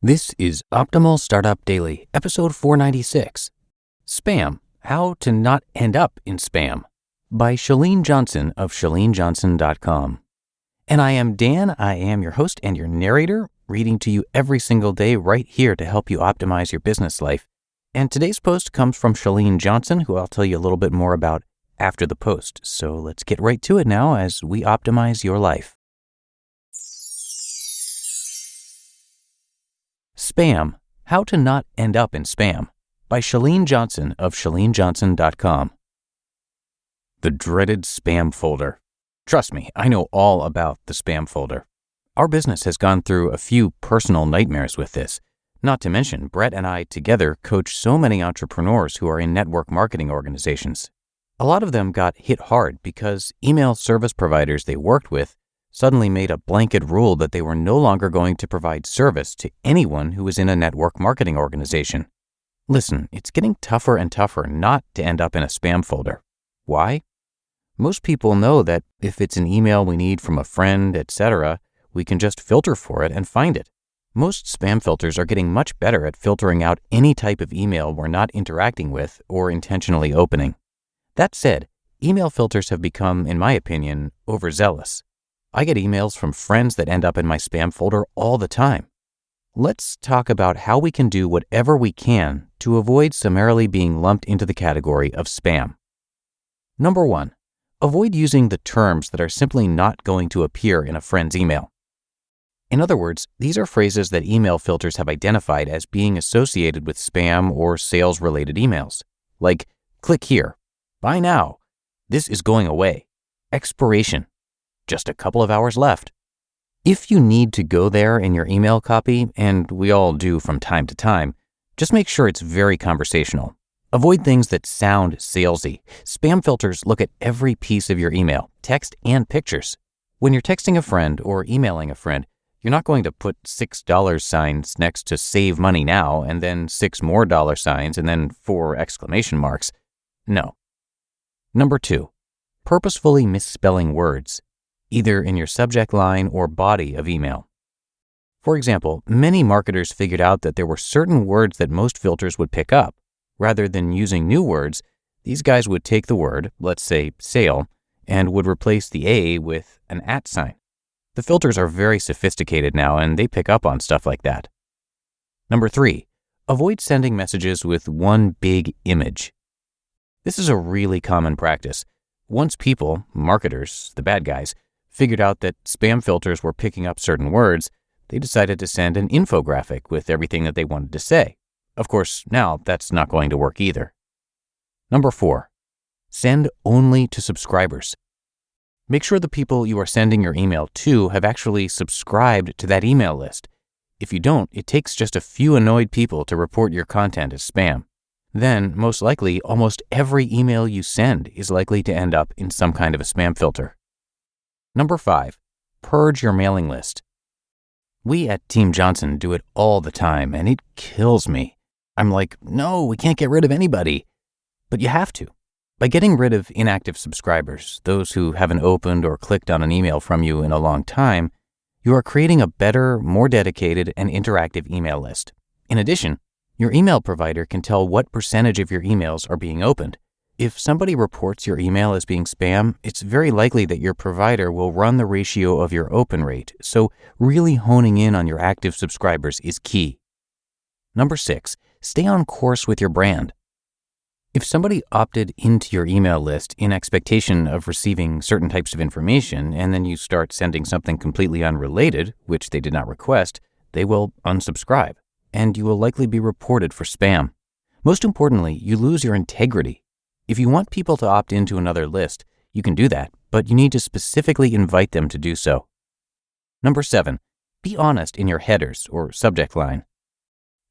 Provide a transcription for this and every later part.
This is Optimal Startup Daily, episode 496. Spam, How to Not End Up in Spam, by Chalene Johnson of ChaleneJohnson.com. And I am Dan, I am your host and your narrator, reading to you every single day right here to help you optimize your business life. And today's post comes from Chalene Johnson, who I'll tell you a little bit more about after the post. So let's get right to it now as we optimize your life. Spam, How to Not End Up in Spam, by Chalene Johnson of ChaleneJohnson.com. The dreaded spam folder. Trust me, I know all about the spam folder. Our business has gone through a few personal nightmares with this. Not to mention, Brett and I together coach so many entrepreneurs who are in network marketing organizations. A lot of them got hit hard because email service providers they worked with suddenly made a blanket rule that they were no longer going to provide service to anyone who was in a network marketing organization. Listen, it's getting tougher and tougher not to end up in a spam folder. Why? Most people know that if it's an email we need from a friend, etc., we can just filter for it and find it. Most spam filters are getting much better at filtering out any type of email we're not interacting with or intentionally opening. That said, email filters have become, in my opinion, overzealous. I get emails from friends that end up in my spam folder all the time. Let's talk about how we can do whatever we can to avoid summarily being lumped into the category of spam. Number 1, avoid using the terms that are simply not going to appear in a friend's email. In other words, these are phrases that email filters have identified as being associated with spam or sales-related emails, like click here, buy now, this is going away, expiration, just a couple of hours left. If you need to go there in your email copy, and we all do from time to time, just make sure it's very conversational. Avoid things that sound salesy. Spam filters look at every piece of your email, text and pictures. When you're texting a friend or emailing a friend, you're not going to put $6 signs next to save money now and then 6 more dollar signs and then 4 exclamation marks. No. Number 2, purposefully misspelling words, either in your subject line or body of email. For example, many marketers figured out that there were certain words that most filters would pick up. Rather than using new words, these guys would take the word, let's say sale, and would replace the A with an @ sign. The filters are very sophisticated now and they pick up on stuff like that. Number 3, avoid sending messages with one big image. This is a really common practice. Once people, marketers, the bad guys, figured out that spam filters were picking up certain words, they decided to send an infographic with everything that they wanted to say. Of course, now that's not going to work either. Number 4, send only to subscribers. Make sure the people you are sending your email to have actually subscribed to that email list. If you don't, it takes just a few annoyed people to report your content as spam. Then, most likely, almost every email you send is likely to end up in some kind of a spam filter. Number 5, purge your mailing list. We at Team Johnson do it all the time, and it kills me. I'm like, no, we can't get rid of anybody. But you have to. By getting rid of inactive subscribers, those who haven't opened or clicked on an email from you in a long time, you are creating a better, more dedicated, and interactive email list. In addition, your email provider can tell what percentage of your emails are being opened. If somebody reports your email as being spam, it's very likely that your provider will run the ratio of your open rate, so really honing in on your active subscribers is key. Number 6, stay on course with your brand. If somebody opted into your email list in expectation of receiving certain types of information, and then you start sending something completely unrelated, which they did not request, they will unsubscribe, and you will likely be reported for spam. Most importantly, you lose your integrity. If you want people to opt into another list, you can do that, but you need to specifically invite them to do so. Number 7, be honest in your headers or subject line.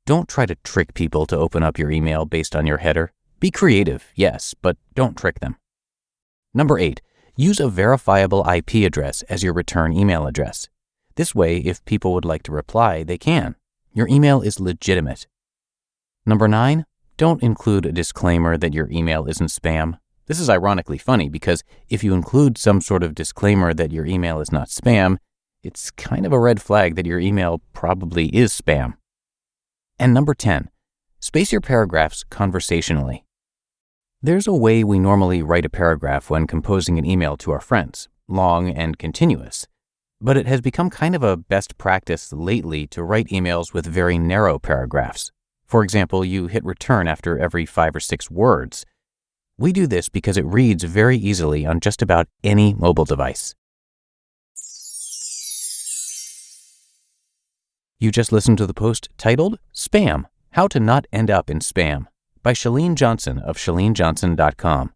Don't try to trick people to open up your email based on your header. Be creative, yes, but don't trick them. Number 8, use a verifiable IP address as your return email address. This way, if people would like to reply, they can. Your email is legitimate. Number 9, don't include a disclaimer that your email isn't spam. This is ironically funny because if you include some sort of disclaimer that your email is not spam, it's kind of a red flag that your email probably is spam. And number 10, space your paragraphs conversationally. There's a way we normally write a paragraph when composing an email to our friends, long and continuous. But it has become kind of a best practice lately to write emails with very narrow paragraphs. For example, you hit return after every 5 or 6 words. We do this because it reads very easily on just about any mobile device. You just listened to the post titled Spam, How to Not End Up in Spam by Chalene Johnson of ChaleneJohnson.com.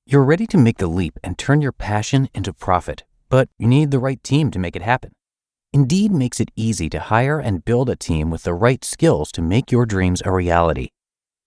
You're ready to make the leap and turn your passion into profit, but you need the right team to make it happen. Indeed makes it easy to hire and build a team with the right skills to make your dreams a reality.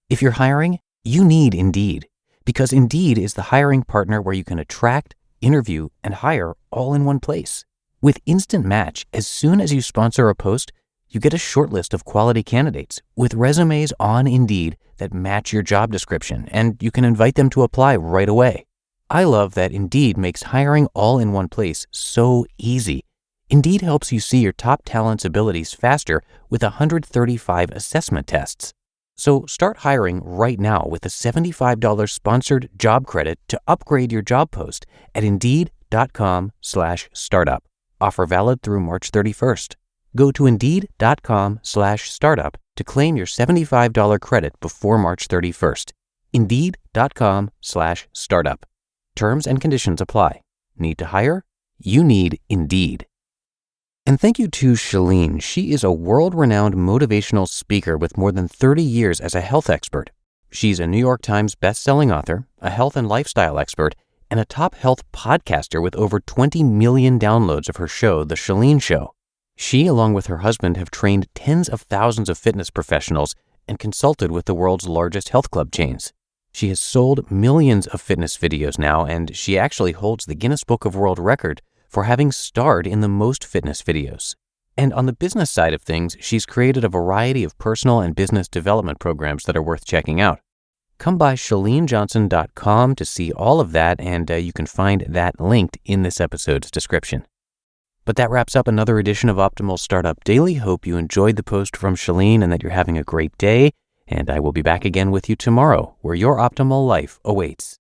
If you're hiring, you need Indeed, because Indeed is the hiring partner where you can attract, interview, and hire all in one place. With Instant Match, as soon as you sponsor a post, you get a short list of quality candidates with resumes on Indeed that match your job description, and you can invite them to apply right away. I love that Indeed makes hiring all in one place so easy. Indeed helps you see your top talent's abilities faster with 135 assessment tests. So start hiring right now with a $75 sponsored job credit to upgrade your job post at Indeed.com/startup. Offer valid through March 31st. Go to Indeed.com/startup to claim your $75 credit before March 31st. Indeed.com/startup. Terms and conditions apply. Need to hire? You need Indeed. And thank you to Chalene. She is a world-renowned motivational speaker with more than 30 years as a health expert. She's a New York Times best-selling author, a health and lifestyle expert, and a top health podcaster with over 20 million downloads of her show, The Chalene Show. She, along with her husband, have trained tens of thousands of fitness professionals and consulted with the world's largest health club chains. She has sold millions of fitness videos now, and she actually holds the Guinness Book of World Record for having starred in the most fitness videos. And on the business side of things, she's created a variety of personal and business development programs that are worth checking out. Come by ChaleneJohnson.com to see all of that, and you can find that linked in this episode's description. But that wraps up another edition of Optimal Startup Daily. Hope you enjoyed the post from Chalene and that you're having a great day. And I will be back again with you tomorrow, where your optimal life awaits.